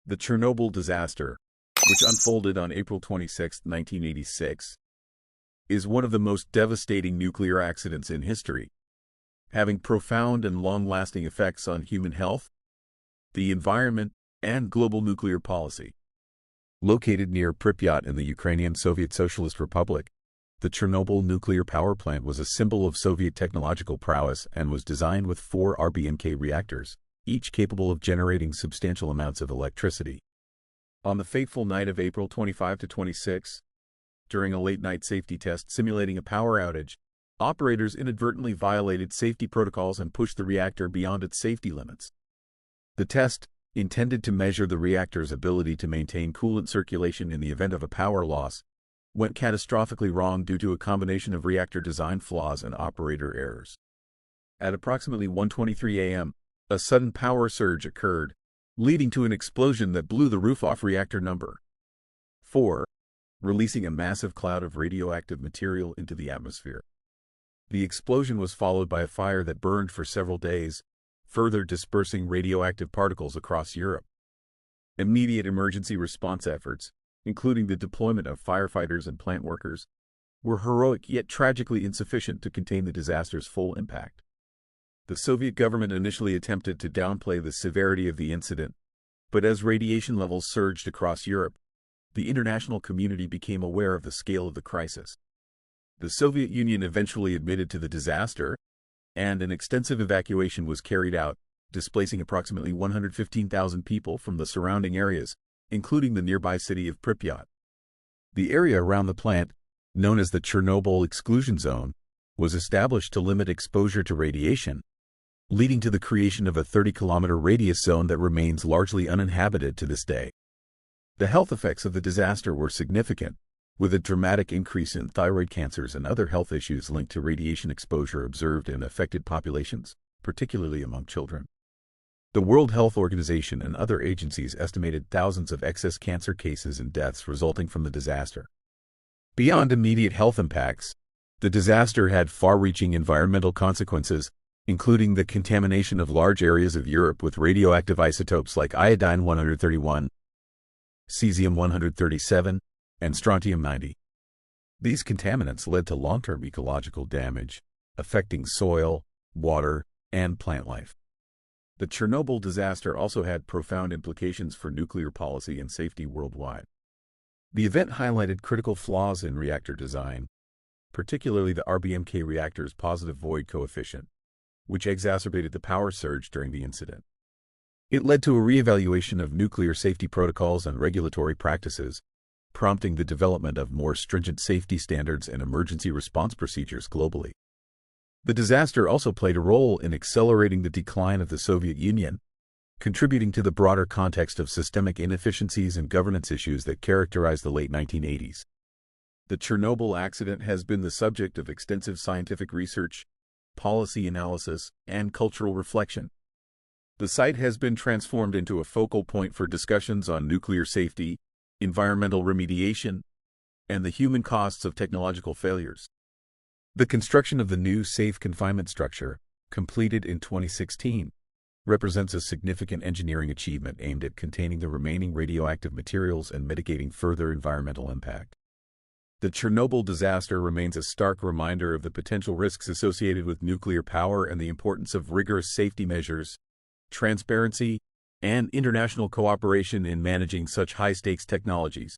The Chernobyl disaster, which unfolded on April 26, 1986, is one of the most devastating nuclear accidents in history, having profound and long-lasting effects on human health, the environment, and global nuclear policy. Located near Pripyat in the Ukrainian Soviet Socialist Republic, the Chernobyl nuclear power plant was a symbol of Soviet technological prowess and was designed with 4 RBMK reactors, each capable of generating substantial amounts of electricity. On the fateful night of April 25 to 26, during a late-night safety test simulating a power outage, operators inadvertently violated safety protocols and pushed the reactor beyond its safety limits. The test, intended to measure the reactor's ability to maintain coolant circulation in the event of a power loss, went catastrophically wrong due to a combination of reactor design flaws and operator errors. At approximately 1:23 a.m., a sudden power surge occurred, leading to an explosion that blew the roof off reactor number 4, releasing a massive cloud of radioactive material into the atmosphere. The explosion was followed by a fire that burned for several days, further dispersing radioactive particles across Europe. Immediate emergency response efforts, including the deployment of firefighters and plant workers, were heroic yet tragically insufficient to contain the disaster's full impact. The Soviet government initially attempted to downplay the severity of the incident, but as radiation levels surged across Europe, the international community became aware of the scale of the crisis. The Soviet Union eventually admitted to the disaster, and an extensive evacuation was carried out, displacing approximately 115,000 people from the surrounding areas, including the nearby city of Pripyat. The area around the plant, known as the Chernobyl exclusion zone, was established to limit exposure to radiation, leading to the creation of a 30-kilometer radius zone that remains largely uninhabited to this day. The health effects of the disaster were significant, with a dramatic increase in thyroid cancers and other health issues linked to radiation exposure observed in affected populations, particularly among children. The World Health Organization and other agencies estimated thousands of excess cancer cases and deaths resulting from the disaster. Beyond immediate health impacts, the disaster had far-reaching environmental consequences, including the contamination of large areas of Europe with radioactive isotopes like iodine-131, cesium-137, and strontium-90. These contaminants led to long-term ecological damage, affecting soil, water, and plant life. The Chernobyl disaster also had profound implications for nuclear policy and safety worldwide. The event highlighted critical flaws in reactor design, particularly the RBMK reactor's positive void coefficient, which exacerbated the power surge during the incident. It led to a reevaluation of nuclear safety protocols and regulatory practices, prompting the development of more stringent safety standards and emergency response procedures globally. The disaster also played a role in accelerating the decline of the Soviet Union, contributing to the broader context of systemic inefficiencies and governance issues that characterized the late 1980s. The Chernobyl accident has been the subject of extensive scientific research, policy analysis, and cultural reflection. The site has been transformed into a focal point for discussions on nuclear safety, environmental remediation, and the human costs of technological failures. The construction of the new safe confinement structure, completed in 2016, represents a significant engineering achievement aimed at containing the remaining radioactive materials and mitigating further environmental impact. The Chernobyl disaster remains a stark reminder of the potential risks associated with nuclear power and the importance of rigorous safety measures, transparency, and international cooperation in managing such high-stakes technologies.